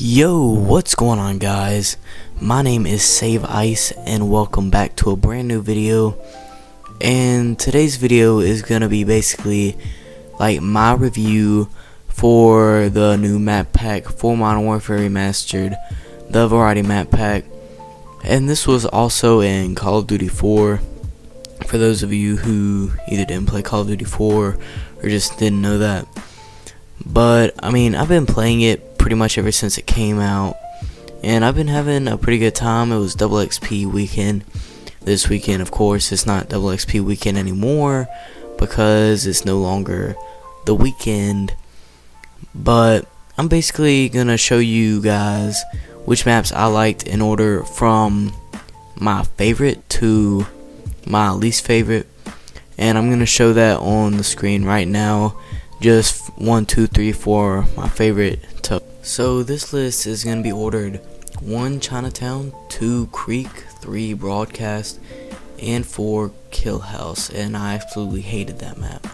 Yo, what's going on, guys? My name is Save Ice and welcome back to a brand new video. And today's video is gonna be basically like my review for the new map pack for Modern Warfare Remastered, the Variety map pack. And this was also in Call of Duty 4 for those of you who either didn't play Call of Duty 4 or just didn't know that. But I mean, I've been playing it pretty much ever since it came out, and I've been having a pretty good time. It was double XP weekend. This weekend, of course, it's not double XP weekend anymore because it's no longer the weekend. But I'm basically gonna show you guys which maps I liked in order from my favorite to my least favorite, and I'm gonna show that on the screen right now. Just 1, 2, 3, 4, my favorite. So this list is going to be ordered 1 Chinatown, 2 Creek, 3 Broadcast, and 4 Killhouse, and I absolutely hated that map.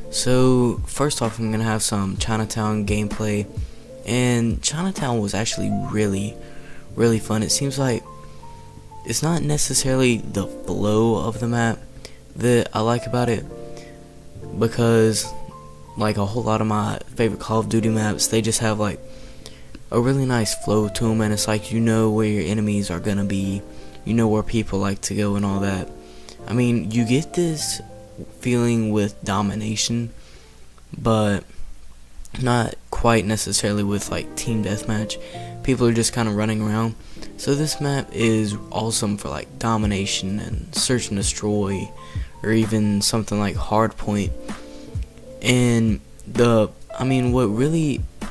So first off, I'm going to have some Chinatown gameplay, and Chinatown was actually really fun. It seems like it's not necessarily the flow of the map that I like about it, because like a whole lot of my favorite Call of Duty maps, they just have like a really nice flow to them, and it's like you know where your enemies are gonna be, you know where people like to go and all that. I mean, you get this feeling with domination, but not quite necessarily with like team deathmatch. People are just kind of running around. So this map is awesome for like domination and search and destroy, or even something like hardpoint. And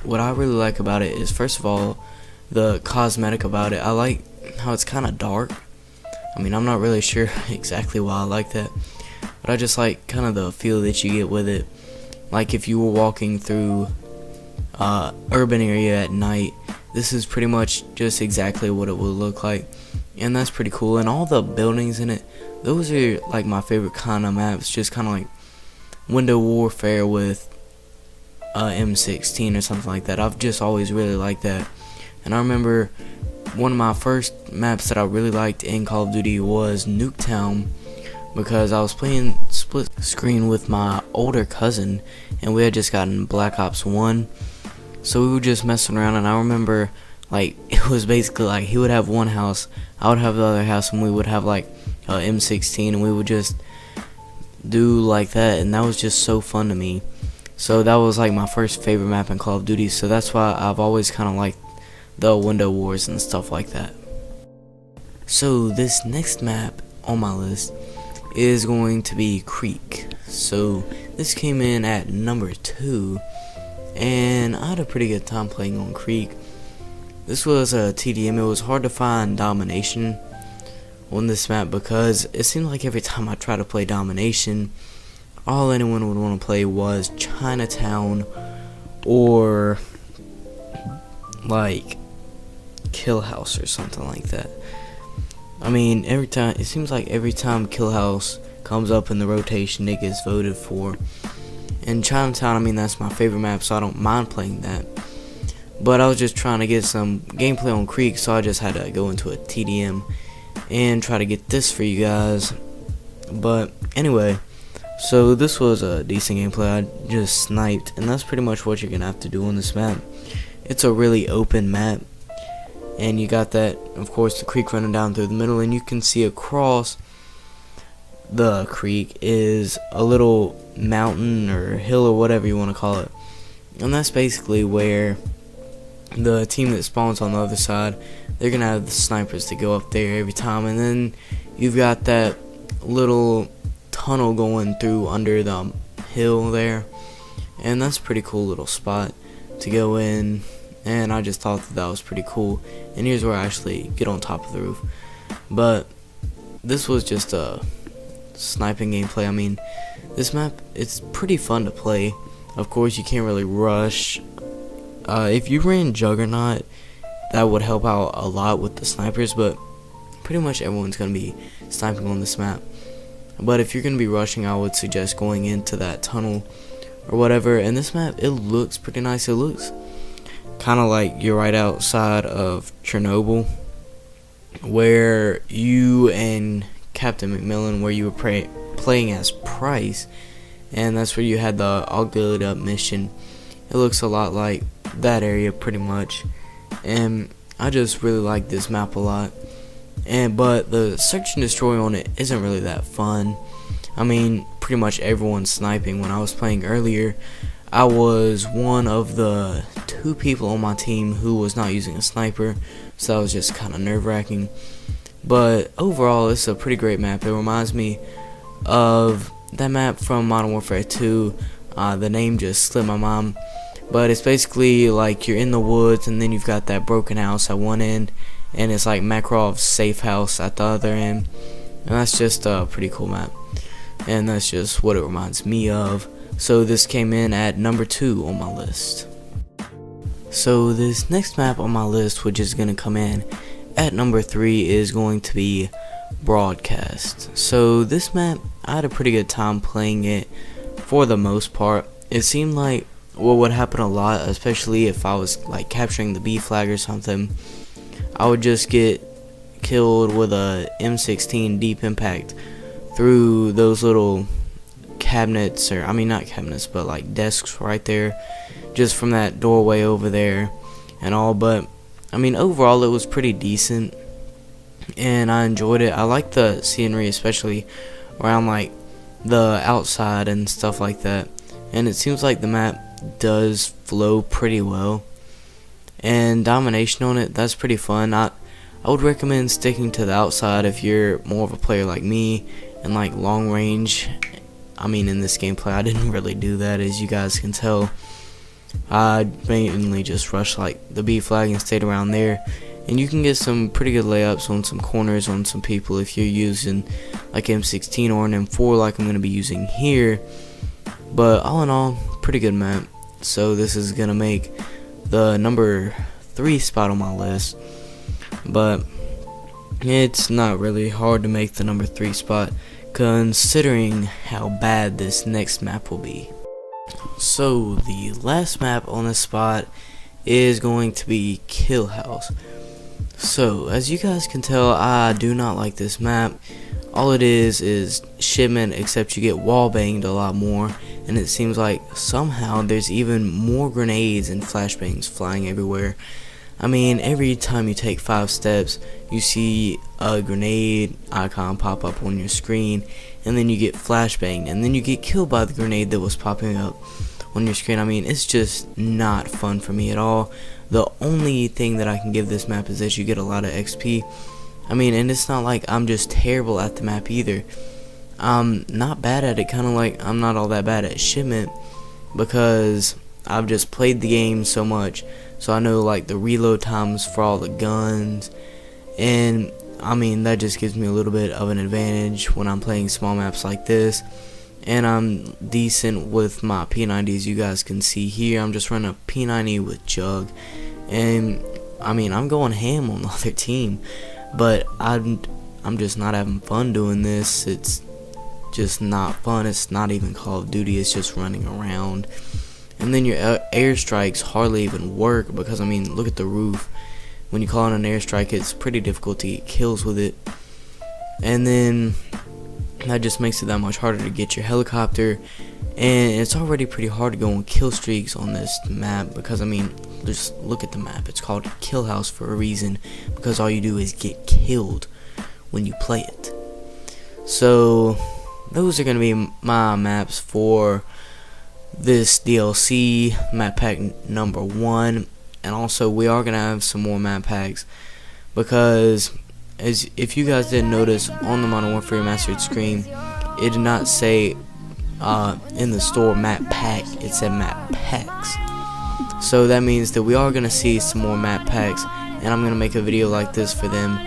what I really like about it is, first of all, the cosmetic about it. I like how it's kind of dark. I mean, I'm not really sure exactly why I like that, but I just like kind of the feel that you get with it. Like if you were walking through urban area at night, this is pretty much just exactly what it would look like, and that's pretty cool. And all the buildings in it, those are like my favorite kind of maps, just kind of like window warfare with M16 or something like that. I've just always really liked that. And I remember one of my first maps that I really liked in Call of Duty was Nuketown, because I was playing split screen with my older cousin, and we had just gotten Black Ops 1, so we were just messing around. And I remember like it was basically like he would have one house, I would have the other house, and we would have like M16, and we would just do like that, and that was just so fun to me. So that was like my first favorite map in Call of Duty, so that's why I've always kind of liked the window wars and stuff like that. So this next map on my list is going to be Creek. So this came in at number 2, and I had a pretty good time playing on Creek. This was a TDM. It was hard to find domination on this map because it seemed like every time I tried to play domination, all anyone would want to play was Chinatown or like Killhouse or something like that. I mean, it seems like every time Killhouse comes up in the rotation, it gets voted for. And Chinatown, I mean, that's my favorite map, so I don't mind playing that. But I was just trying to get some gameplay on Creek, so I just had to go into a TDM and try to get this for you guys. But anyway, so this was a decent gameplay. I just sniped, and that's pretty much what you're gonna have to do on this map. It's a really open map, and you got that, of course, the creek running down through the middle, and you can see across the creek is a little mountain or hill or whatever you want to call it, and that's basically where the team that spawns on the other side, they're gonna have the snipers to go up there every time. And then you've got that little tunnel going through under the hill there, and that's a pretty cool little spot to go in, and I just thought that was pretty cool. And here's where I actually get on top of the roof. But this was just a sniping gameplay. I mean, this map, it's pretty fun to play. Of course, you can't really rush. If you ran Juggernaut, that would help out a lot with the snipers, but pretty much everyone's going to be sniping on this map. But if you're going to be rushing, I would suggest going into that tunnel or whatever. And this map, it looks pretty nice. It looks kind of like you're right outside of Chernobyl, where you and Captain McMillan, where you were playing as Price, and that's where you had the all good up mission. It looks a lot like that area pretty much, and I just really like this map a lot. But the search and destroy on it isn't really that fun. I mean, pretty much everyone's sniping. When I was playing earlier, I was one of the 2 people on my team who was not using a sniper, so that was just kind of nerve-wracking. But overall, it's a pretty great map. It reminds me of that map from Modern Warfare 2. The name just slipped my mind, but it's basically like you're in the woods, and then you've got that broken house at one end, and it's like Makarov's safe house at the other end, and that's just a pretty cool map, and that's just what it reminds me of. So this came in at number 2 on my list. So this next map on my list, which is going to come in at number 3, is going to be Broadcast. So this map, I had a pretty good time playing it for the most part. It seemed like what would happen a lot, especially if I was like capturing the B flag or something, I would just get killed with a M16 deep impact through those little cabinets, or I mean not cabinets, but like desks right there, just from that doorway over there and all. But I mean, overall it was pretty decent, and I enjoyed it. I like the scenery, especially around like the outside and stuff like that, and it seems like the map does flow pretty well, and domination on it, that's pretty fun. I would recommend sticking to the outside if you're more of a player like me and like long range. I mean, in this gameplay I didn't really do that, as you guys can tell. I mainly just rushed like the B flag and stayed around there, and you can get some pretty good layups on some corners on some people if you're using like M16 or an M4 like I'm going to be using here. But all in all, pretty good map. So this is going to make the number 3 spot on my list, but it's not really hard to make the number 3 spot considering how bad this next map will be. So the last map on this spot is going to be Killhouse. So as you guys can tell, I do not like this map. All it is shipment, except you get wall banged a lot more, and it seems like somehow there's even more grenades and flashbangs flying everywhere. I mean, every time you take 5 steps, you see a grenade icon pop up on your screen, and then you get flashbanged, and then you get killed by the grenade that was popping up on your screen. I mean, it's just not fun for me at all. The only thing that I can give this map is that you get a lot of XP. I mean, and it's not like I'm just terrible at the map either. I'm not bad at it, kind of like I'm not all that bad at shipment, because I've just played the game so much, so I know like the reload times for all the guns, and I mean that just gives me a little bit of an advantage when I'm playing small maps like this. And I'm decent with my P90, as you guys can see here. I'm just running a P90 with Jug, and I mean I'm going ham on the other team, but I'm just not having fun doing this. It's just not fun. It's not even Call of Duty. It's just running around. And then your airstrikes hardly even work, because I mean, look at the roof. When you call in an airstrike, it's pretty difficult to get kills with it, and then that just makes it that much harder to get your helicopter. And it's already pretty hard to go on kill streaks on this map, because I mean, just look at the map. It's called Killhouse for a reason, because all you do is get killed when you play it. So those are going to be my maps for this DLC, map pack number 1. And also we are going to have some more map packs, because as if you guys didn't notice, on the Modern Warfare Remastered screen, it did not say in the store map pack, it said map packs. So that means that we are going to see some more map packs, and I'm going to make a video like this for them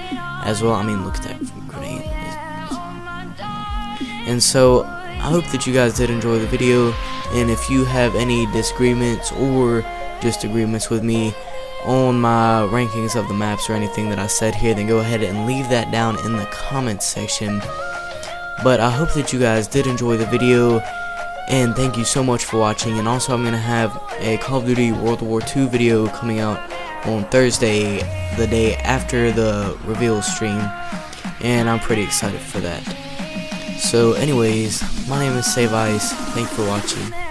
as well. I mean, look at that grenade. And so I hope that you guys did enjoy the video, and if you have any disagreements or just agreements with me on my rankings of the maps or anything that I said here, then go ahead and leave that down in the comments section. But I hope that you guys did enjoy the video, And thank you so much for watching. And also I'm gonna have a Call of Duty World War II video coming out on Thursday, the day after the reveal stream, and I'm pretty excited for that. So anyways, my name is Save Ice. Thanks for watching.